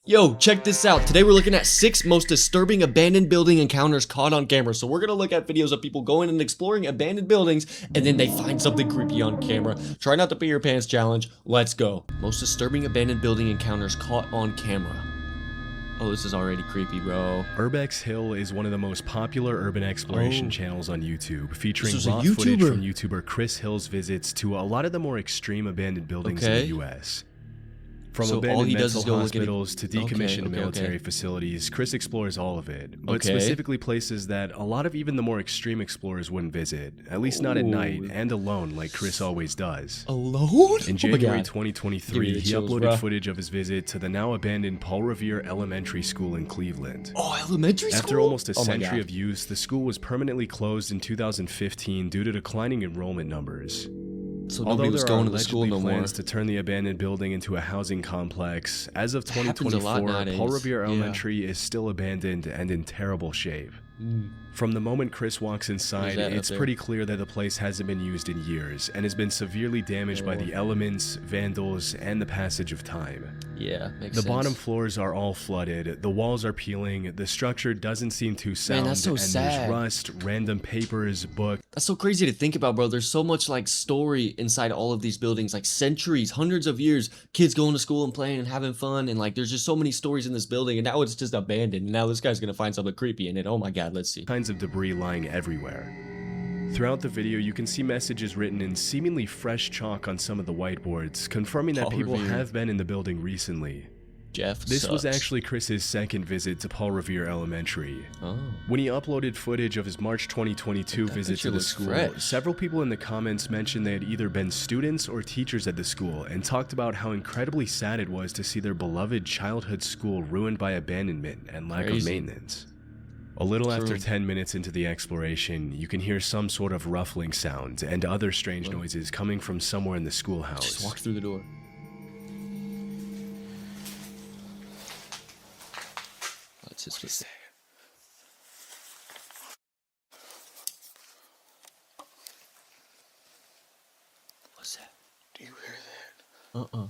Yo, check this out. Today we're looking at 6 most disturbing abandoned building encounters caught on camera. So we're gonna look at videos of people going and exploring abandoned buildings and then they find something creepy on camera. Try not to pee your pants challenge. Let's go. Most disturbing abandoned building encounters caught on camera. Oh, this is already creepy, bro. Urbex Hill is one of the most popular urban exploration channels on YouTube, featuring raw YouTuber. footage from YouTuber Chris Hill's visits to a lot of the more extreme abandoned buildings in the US. From So abandoned all he does mental is go look at hospitals to decommissioned military facilities, Chris explores all of it, but specifically places that a lot of even the more extreme explorers wouldn't visit, at least not at night and alone like Chris always does. Alone? In January 2023, he uploaded footage of his visit to the now abandoned Revere Elementary School in Cleveland. Oh, elementary school? After almost a century of use, the school was permanently closed in 2015 due to declining enrollment numbers. So nobody was going to the school no more. Plans to turn the abandoned building into a housing complex, as of 2024, Revere Elementary is still abandoned and in terrible shape. From the moment Chris walks inside, it's pretty clear that the place hasn't been used in years and has been severely damaged by the elements, vandals, and the passage of time. Yeah, makes sense. The bottom floors are all flooded, the walls are peeling, the structure doesn't seem too sound, Man, that's so sad. There's rust, random papers, books. That's so crazy to think about, bro. There's so much like story inside all of these buildings, like centuries, hundreds of years, kids going to school and playing and having fun, and like there's just so many stories in this building, and now it's just abandoned. And now this guy's gonna find something creepy in it. Oh my god, let's see. Kinds of debris lying everywhere. Throughout the video, you can see messages written in seemingly fresh chalk on some of the whiteboards, confirming that people have been in the building recently. This was actually Chris's second visit to Paul Revere Elementary. When he uploaded footage of his March 2022 visit to the school, several people in the comments mentioned they had either been students or teachers at the school and talked about how incredibly sad it was to see their beloved childhood school ruined by abandonment and lack of maintenance. A little after 10 minutes into the exploration, you can hear some sort of ruffling sound and other strange noises coming from somewhere in the schoolhouse. Just walk through the door. What's his face? What's that? Do you hear that?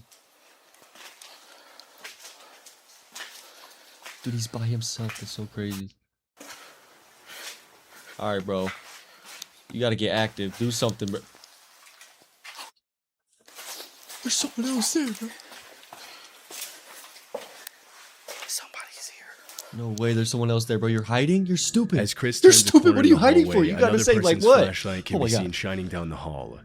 Dude, he's by himself. That's so crazy. Alright, bro. You gotta get active. Do something, bro. There's someone else there, bro. Somebody's here. No way, there's someone else there, bro. You're hiding? You're stupid. As Chris You're turns the stupid. corner What are you in the hiding hallway, for? You gotta say, like, another what? person's flashlight can be seen shining down the hall.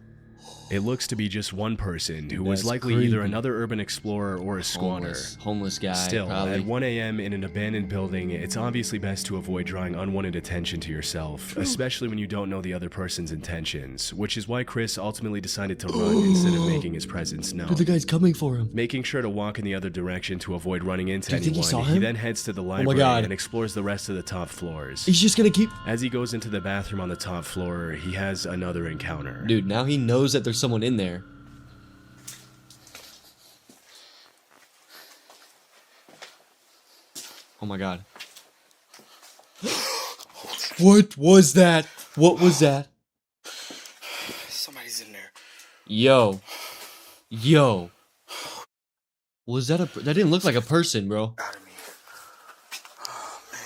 It looks to be just one person, who was likely either another urban explorer or a squatter. Homeless guy, Still, probably. at 1 a.m. in an abandoned building, it's obviously best to avoid drawing unwanted attention to yourself, especially when you don't know the other person's intentions, which is why Chris ultimately decided to run instead of making his presence known. Dude, the guy's coming for him. Making sure to walk in the other direction to avoid running into anyone, he saw him? he then heads to the library and explores the rest of the top floors. He's just gonna keep... As he goes into the bathroom on the top floor, he has another encounter. Dude, now he knows that there's someone in there. Oh my god. What was that? What was that? Somebody's in there. Yo. Yo. Was that a... That didn't look like a person, bro. Out of me. Oh, man.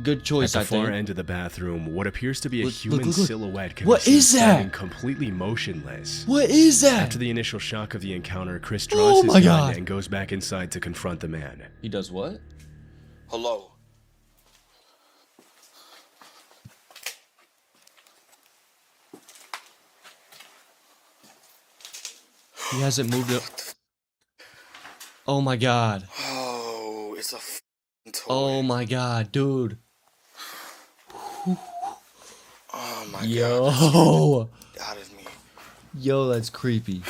Good choice, At the I think. far end of the bathroom, what appears to be a human silhouette can What be is seen that? standing completely motionless. What is that? After the initial shock of the encounter, Chris draws his gun and goes back inside to confront the man. He does what? Hello. He hasn't moved up. Oh my god. Oh, it's a f***ing toy. Oh my god, dude. Oh my Yo. god. Out of me. Yo, that's creepy.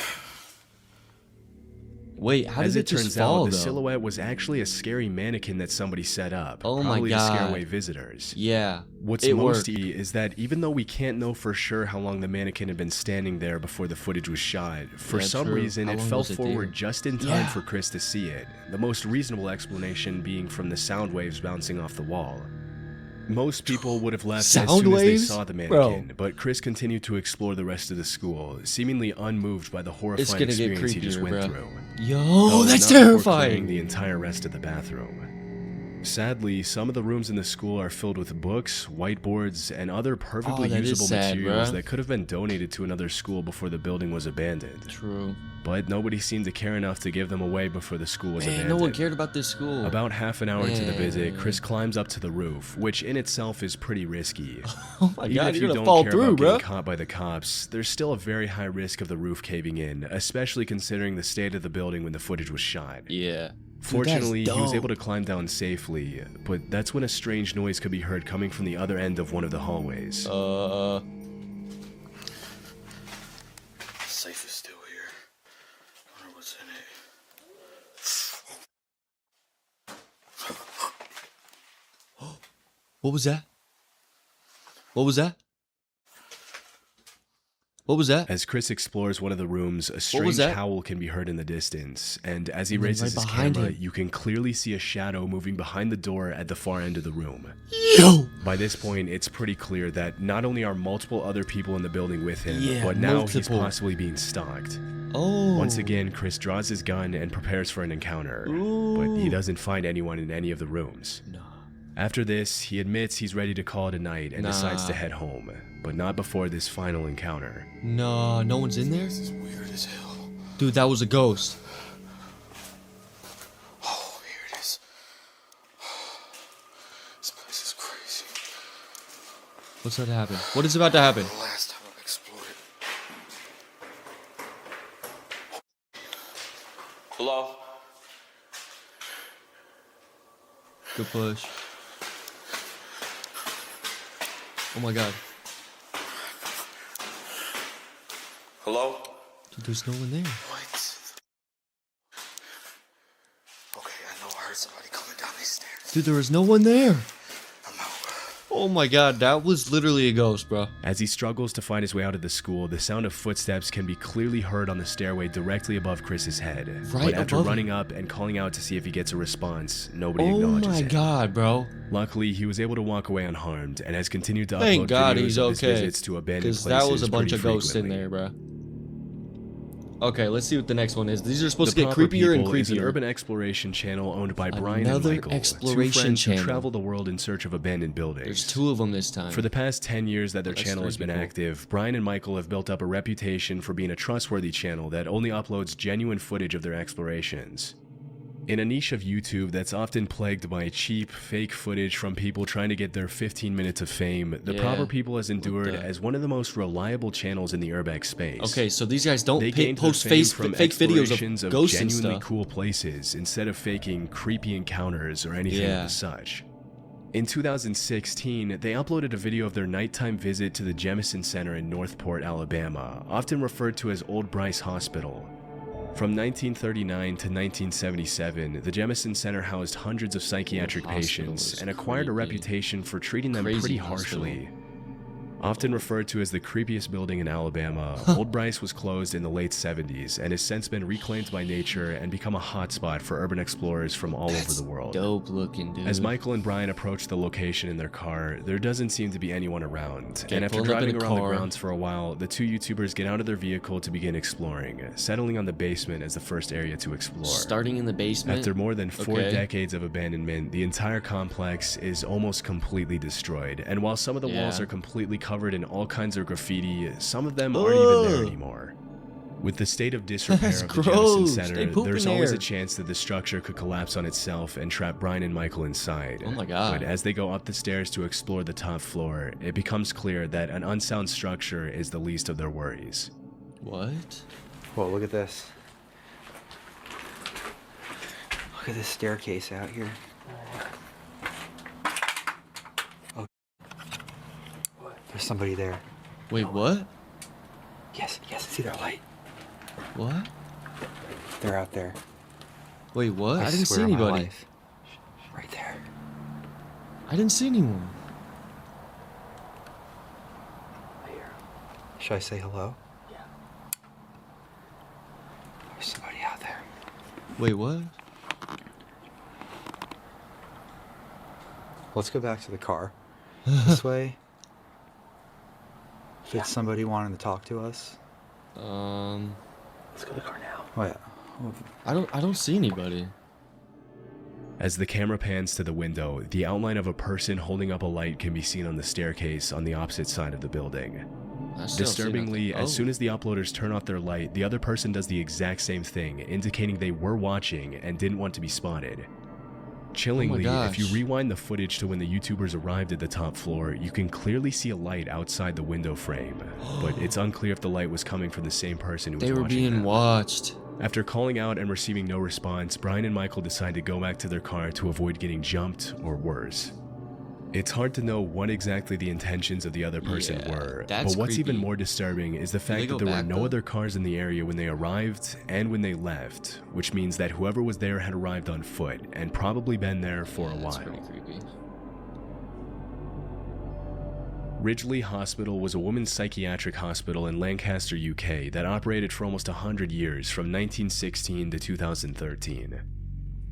Wait, how did it just fall, the though? silhouette was actually a scary mannequin that somebody set up, Oh my probably to scare god. away visitors. Yeah. What's most eerie is that even though we can't know for sure how long the mannequin had been standing there before the footage was shot, for some reason it fell forward just in time for Chris to see it, the most reasonable explanation being from the sound waves bouncing off the wall. Most people would have left as soon as they saw the mannequin, but Chris continued to explore the rest of the school, seemingly unmoved by the horrifying experience he just went through. Yo, that's not before terrifying. clearing the entire rest of the bathroom. Sadly, some of the rooms in the school are filled with books, whiteboards, and other perfectly usable materials that could have been donated to another school before the building was abandoned. True. But nobody seemed to care enough to give them away before the school was abandoned. No one cared about this school. About half an hour into the visit, Chris climbs up to the roof, which in itself is pretty risky. Oh my Even god, if you're you gonna don't fall care through, about bro. getting caught by the cops, there's still a very high risk of the roof caving in, especially considering the state of the building when the footage was shot. Yeah. Fortunately, he was able to climb down safely, but that's when a strange noise could be heard coming from the other end of one of the hallways. The safe is still here. I wonder what's in it. What was that? What was that? What was that? As Chris explores one of the rooms, a strange howl can be heard in the distance, and as he raises his camera, you can clearly see a shadow moving behind the door at the far end of the room. Yo! By this point, it's pretty clear that not only are multiple other people in the building with him, but now he's possibly being stalked. Oh. Once again, Chris draws his gun and prepares for an encounter, but he doesn't find anyone in any of the rooms. No. After this, he admits he's ready to call it a night and decides to head home, but not before this final encounter. No, no one's in there? This is weird as hell. Dude, that was a ghost. Oh, here it is. This place is crazy. What's about to happen? What is about to happen? The last time I've explored it. Hello? Good push. Oh my god. Hello? Dude, there's no one there. What? Okay, I know I heard somebody coming down these stairs. Dude, there was no one there. I'm out. Oh my god, that was literally a ghost, bro. As he struggles to find his way out of the school, the sound of footsteps can be clearly heard on the stairway directly above Chris's head. Right but after above running up and calling out to see if he gets a response, nobody acknowledges him. Oh my god, bro. Luckily, he was able to walk away unharmed and has continued to Thank upload God videos he's of his okay. visits to abandoned places. Because that was a bunch of pretty ghosts in frequently. there, bro. Okay, let's see what the next one is. These are supposed The to get Proper creepier and People is an creepier. urban exploration channel owned by Brian and Another Michael, exploration two friends channel. who travel the world in search of abandoned buildings. There's two of them this time. For the past 10 years that their That's channel has been pretty cool. active, Brian and Michael have built up a reputation for being a trustworthy channel that only uploads genuine footage of their explorations. In a niche of YouTube that's often plagued by cheap, fake footage from people trying to get their 15 minutes of fame, The Proper People has endured as one of the most reliable channels in the urbex space. Okay, so these guys don't post fake videos of ghosts and genuinely stuff. cool places instead of faking creepy encounters or anything of the such. In 2016, they uploaded a video of their nighttime visit to the Jemison Center in Northport, Alabama, often referred to as Old Bryce Hospital. From 1939 to 1977, the Jemison Center housed hundreds of psychiatric patients and acquired a reputation for treating them pretty harshly. Often referred to as the creepiest building in Alabama, Old Bryce was closed in the late 70s and has since been reclaimed by nature and become a hotspot for urban explorers from all over the world. Dope looking, dude. As Michael and Brian approach the location in their car, there doesn't seem to be anyone around. And after driving around the grounds for a while, the two YouTubers get out of their vehicle to begin exploring, settling on the basement as the first area to explore. Starting in the basement? After more than 4 decades of abandonment, the entire complex is almost completely destroyed. And while some of the walls are completely covered in all kinds of graffiti, some of them aren't even there anymore. With the state of disrepair of the Jemison Center, there's always a chance that the structure could collapse on itself and trap Brian and Michael inside. Oh my god. But as they go up the stairs to explore the top floor, it becomes clear that an unsound structure is the least of their worries. What? Whoa, look at this. Look at this staircase out here. Oh. There's somebody there. Wait, what? Yes, see their light. What? They're out there. Wait, what? I didn't see swear on my anybody. life. Right there. I didn't see anyone. Here. Should I say hello? Yeah. There's somebody out there. Wait, what? Let's go back to the car. This way. If it's somebody wanting to talk to us. Let's go to the car now. Oh yeah. I don't see anybody. As the camera pans to the window, the outline of a person holding up a light can be seen on the staircase on the opposite side of the building. Disturbingly, as soon as the uploaders turn off their light, the other person does the exact same thing, indicating they were watching and didn't want to be spotted. Chillingly, if you rewind the footage to when the YouTubers arrived at the top floor, you can clearly see a light outside the window frame, but it's unclear if the light was coming from the same person who was watching them. They were being watched. After calling out and receiving no response, Brian and Michael decide to go back to their car to avoid getting jumped or worse. It's hard to know what exactly the intentions of the other person were, but what's even more disturbing is the fact that there were no other cars in the area when they arrived and when they left, which means that whoever was there had arrived on foot and probably been there for a while. That's pretty creepy. Ridgely Hospital was a women's psychiatric hospital in Lancaster, UK that operated for almost 100 years from 1916 to 2013.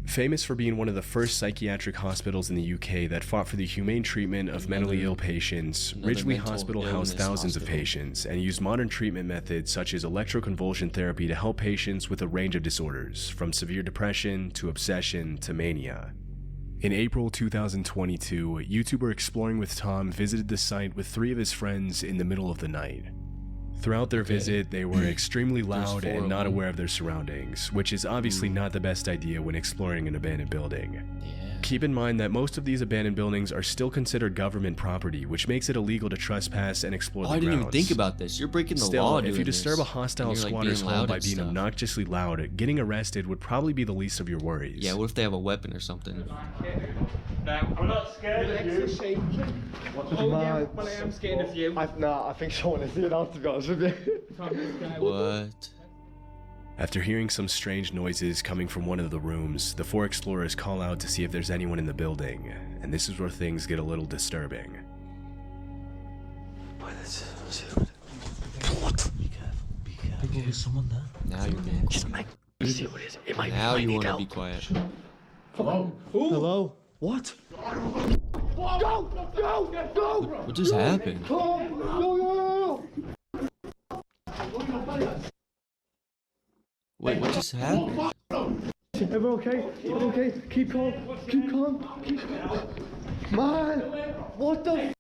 Famous for being one of the first psychiatric hospitals in the UK that fought for the humane treatment of mentally ill patients, Ridgely Hospital housed thousands of patients and used modern treatment methods such as electroconvulsion therapy to help patients with a range of disorders, from severe depression to obsession to mania. In April 2022, YouTuber Exploring with Tom visited the site with 3 of his friends in the middle of the night. Throughout their visit, they were extremely loud and not aware of their surroundings, which is obviously not the best idea when exploring an abandoned building. Keep in mind that most of these abandoned buildings are still considered government property, which makes it illegal to trespass and explore the grounds. I didn't even think about this. You're breaking the law doing if you disturb a hostile squatter's home by being obnoxiously loud, getting arrested would probably be the least of your worries. Yeah, what if they have a weapon or something? I'm not scared of you. Well, I am scared of you. I think someone is here now, to be honest with you. What? After hearing some strange noises coming from one of the rooms, the 4 explorers call out to see if there's anyone in the building, and this is where things get a little disturbing. What? Be careful. There's someone there. Now you're being quiet. See what it is. It might now you want to be quiet. Hello? Hello? What? Go! Go! Go! What just happened? Go! Wait, what just happened? Everyone okay? Everyone okay? Keep calm. Keep calm. Keep calm. Man! What the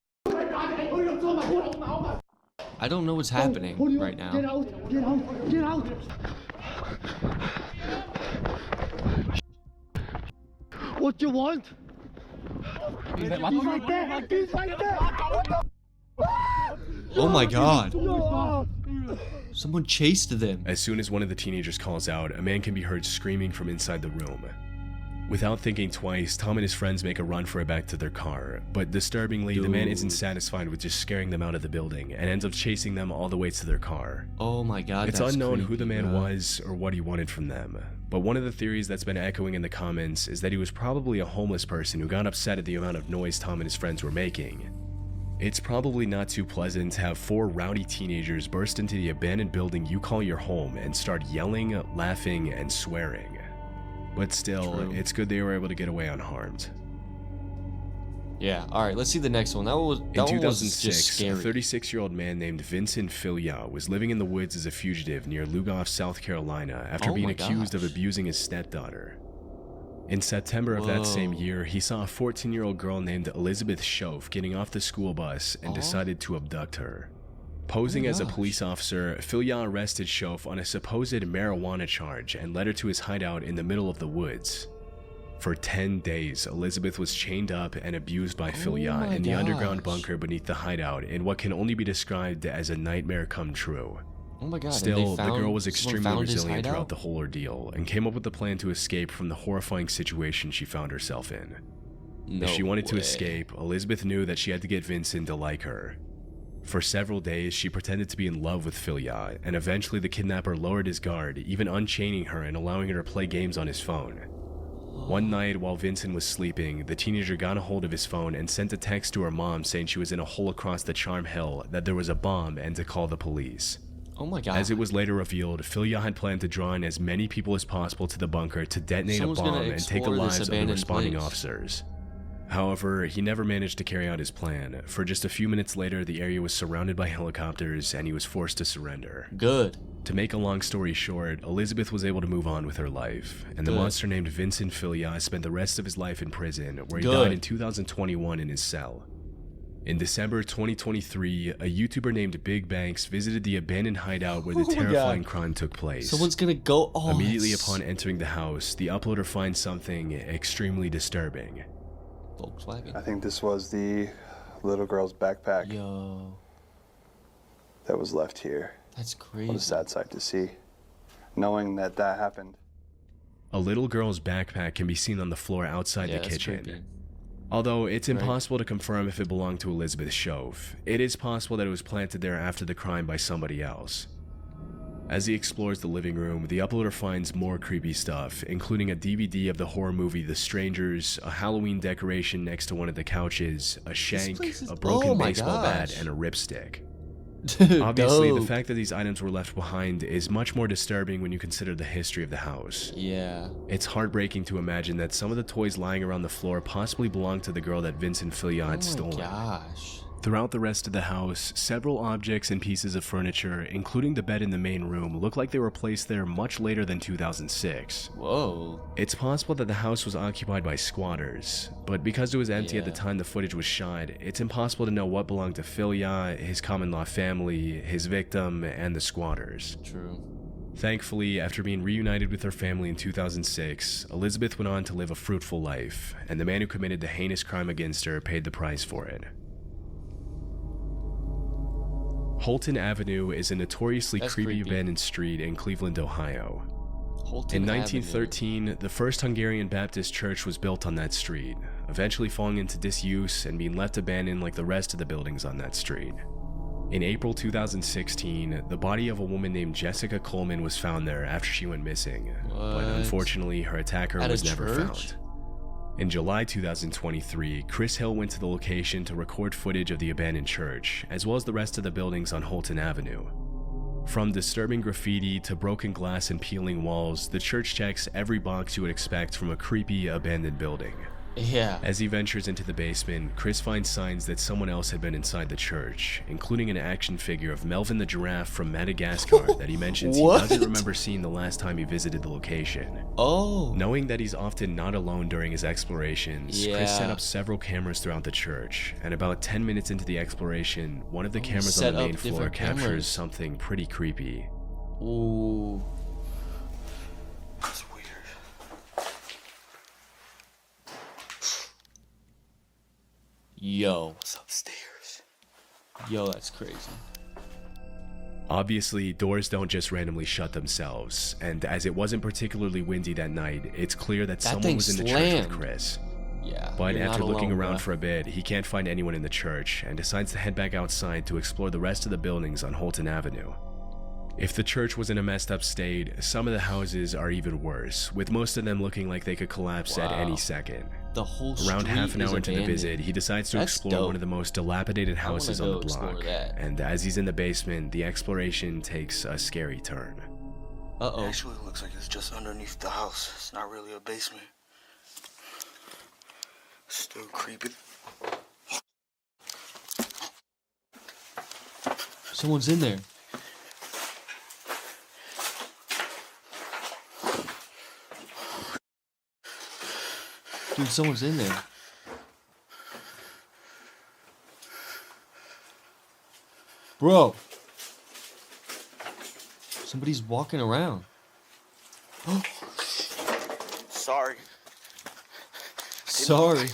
I don't know what's happening right now. Get out! Get out! Get out! What do you want? He's right there! He's right there! Oh my god. Someone chased them. As soon as one of the teenagers calls out, a man can be heard screaming from inside the room. Without thinking twice, Tom and his friends make a run for it back to their car, but disturbingly, the man isn't satisfied with just scaring them out of the building and ends up chasing them all the way to their car. Oh my god, it's that's unknown creepy, who the man was or what he wanted from them, but one of the theories that's been echoing in the comments is that he was probably a homeless person who got upset at the amount of noise Tom and his friends were making. It's probably not too pleasant to have 4 rowdy teenagers burst into the abandoned building you call your home and start yelling, laughing, and swearing. But still, it's good they were able to get away unharmed. Yeah, alright, let's see the next one. That one was just scary. A 36-year-old man named Vincent Filya was living in the woods as a fugitive near Lugoff, South Carolina after being accused of abusing his stepdaughter. In September of that same year, he saw a 14-year-old girl named Elizabeth Schoaf getting off the school bus and decided to abduct her. Posing as a police officer, Filya arrested Schoaf on a supposed marijuana charge and led her to his hideout in the middle of the woods. For 10 days, Elizabeth was chained up and abused by Filya in the underground bunker beneath the hideout in what can only be described as a nightmare come true. Oh my god. Still, the girl was extremely resilient throughout the whole ordeal and came up with a plan to escape from the horrifying situation she found herself in. If she wanted to escape, Elizabeth knew that she had to get Vincent to like her. For several days, she pretended to be in love with Filya, and eventually the kidnapper lowered his guard, even unchaining her and allowing her to play games on his phone. One night, while Vincent was sleeping, the teenager got a hold of his phone and sent a text to her mom saying she was in a hole across the Charm Hill, that there was a bomb, and to call the police. Oh my god. As it was later revealed, Filya had planned to draw in as many people as possible to the bunker to detonate a bomb and take the lives of the responding officers. However, he never managed to carry out his plan, for just a few minutes later the area was surrounded by helicopters and he was forced to surrender. Good. To make a long story short, Elizabeth was able to move on with her life, and the monster named Vincent Filya spent the rest of his life in prison, where he died in 2021 in his cell. In December 2023, a YouTuber named Big Banks visited the abandoned hideout where the terrifying crime took place. Someone's gonna go Immediately upon entering the house, the uploader finds something extremely disturbing. Volkswagen. I think this was the little girl's backpack. Yo. That was left here. That's crazy. What a sad sight to see, knowing that happened. A little girl's backpack can be seen on the floor outside the kitchen. Creepy. Although it's impossible to confirm if it belonged to Elizabeth Shove, it is possible that it was planted there after the crime by somebody else. As he explores the living room, the uploader finds more creepy stuff, including a DVD of the horror movie The Strangers, a Halloween decoration next to one of the couches, a shank, a broken baseball bat, and a ripstick. Dude, obviously, the fact that these items were left behind is much more disturbing when you consider the history of the house. Yeah. It's heartbreaking to imagine that some of the toys lying around the floor possibly belonged to the girl that Vincent Filya had stolen. Oh my gosh. Throughout the rest of the house, several objects and pieces of furniture, including the bed in the main room, look like they were placed there much later than 2006. Whoa. It's possible that the house was occupied by squatters, but because it was empty at the time the footage was shot, it's impossible to know what belonged to Filya, his common-law family, his victim, and the squatters. True. Thankfully, after being reunited with her family in 2006, Elizabeth went on to live a fruitful life, and the man who committed the heinous crime against her paid the price for it. Holton Avenue is a notoriously creepy abandoned street in Cleveland, Ohio. In 1913, the first Hungarian Baptist church was built on that street, eventually falling into disuse and being left abandoned like the rest of the buildings on that street. In April 2016, the body of a woman named Jessica Coleman was found there after she went missing, but unfortunately her attacker was never found. In July 2023, Chris Hill went to the location to record footage of the abandoned church, as well as the rest of the buildings on Holton Avenue. From disturbing graffiti to broken glass and peeling walls, the church checks every box you would expect from a creepy, abandoned building. Yeah. As he ventures into the basement, Chris finds signs that someone else had been inside the church, including an action figure of Melvin the giraffe from Madagascar that he mentions he doesn't remember seeing the last time he visited the location. Oh. Knowing that he's often not alone during his explorations, Chris set up several cameras throughout the church, and about 10 minutes into the exploration, one of the cameras on the main floor captures something pretty creepy. Ooh. Yo. What's upstairs? Yo, that's crazy. Obviously, doors don't just randomly shut themselves, and as it wasn't particularly windy that night, it's clear that someone was in the church with Chris. Yeah. But after looking around for a bit, he can't find anyone in the church and decides to head back outside to explore the rest of the buildings on Holton Avenue. If the church was in a messed up state, some of the houses are even worse, with most of them looking like they could collapse at any second. The whole street Around half an hour into abandoned. the visit, he decides to explore one of the most dilapidated houses on the block. And as he's in the basement, the exploration takes a scary turn. Uh-oh. Actually, it looks like it's just underneath the house. It's not really a basement. Still creepy. Someone's in there. Dude, someone's in there. Bro. Somebody's walking around. Sorry. Sorry.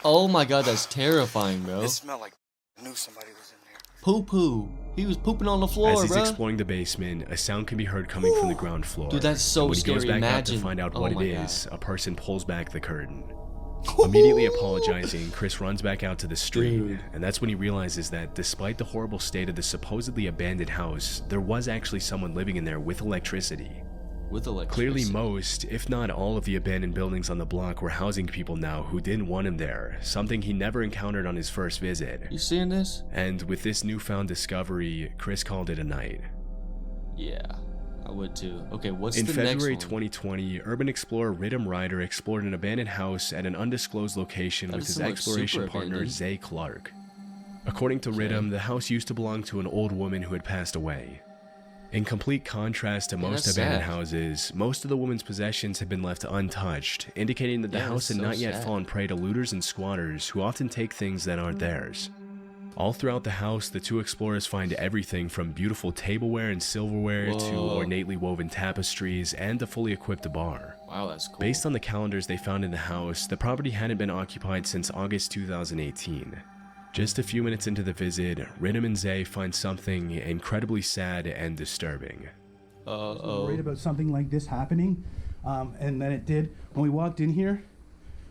Oh my god, that's terrifying, bro. It smelled like I knew somebody was in there. Poo-poo. He was pooping on the floor, As he's bro. exploring the basement, a sound can be heard coming from the ground floor. Dude, that's so scary. When he goes back out to find out what it is, a person pulls back the curtain. Immediately apologizing, Chris runs back out to the street, and that's when he realizes that despite the horrible state of the supposedly abandoned house, there was actually someone living in there with electricity. Clearly most, if not all of the abandoned buildings on the block were housing people now who didn't want him there, something he never encountered on his first visit. You seeing this? And with this newfound discovery, Chris called it a night. Yeah, I would too. Okay, what's in the February next one? 2020, urban explorer Ridham Ryder explored an abandoned house at an undisclosed location with his exploration partner Zay Clark. According to Ridham, the house used to belong to an old woman who had passed away. In complete contrast to most abandoned houses, most of the woman's possessions had been left untouched, indicating that the house had not yet fallen prey to looters and squatters who often take things that aren't theirs. All throughout the house, the two explorers find everything from beautiful tableware and silverware to ornately woven tapestries and a fully equipped bar. Wow, that's cool. Based on the calendars they found in the house, the property hadn't been occupied since August 2018. Just a few minutes into the visit, Ridham and Zay find something incredibly sad and disturbing. Worried about something like this happening, and then it did. When we walked in here,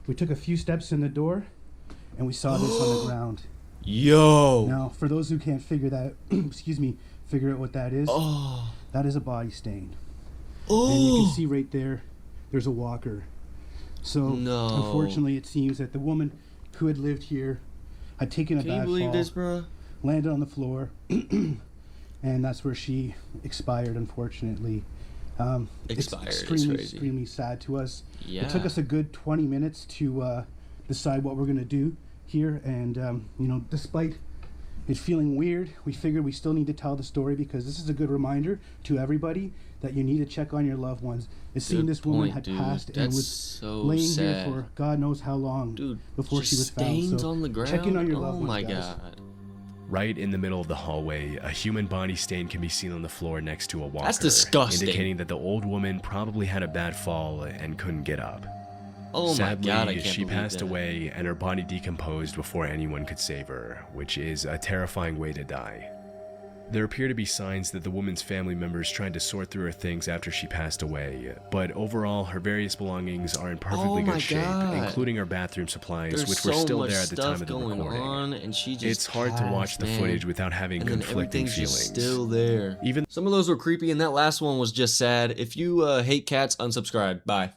we took a few steps in the door, and we saw this on the ground. Yo! Now, for those who can't figure that, figure out what that is. That is a body stain. And you can see right there, there's a walker. So, unfortunately, it seems that the woman who had lived here had taken a bad fall, landed on the floor, and that's where she expired, unfortunately. It's extremely sad to us. It took us a good 20 minutes to decide what we're going to do here, and you know, despite it feeling weird, we figured we still need to tell the story because this is a good reminder to everybody that you need to check on your loved ones. It seemed this woman had passed and was laying here for God knows how long before she was found. Stains on the ground. Check in on your loved ones, my guys. God. Right in the middle of the hallway, a human body stain can be seen on the floor next to a walker. That's disgusting. Indicating that the old woman probably had a bad fall and couldn't get up. my Sadly, God, I can't she believe passed that. away and her body decomposed before anyone could save her, which is a terrifying way to die. There appear to be signs that the woman's family members tried to sort through her things after she passed away, but overall, her various belongings are in perfectly good shape, including her bathroom supplies, which were still there at the time of the recording. It's hard to watch the footage without having conflicting feelings. Still there. Even some of those were creepy, and that last one was just sad. If you hate cats, unsubscribe. Bye.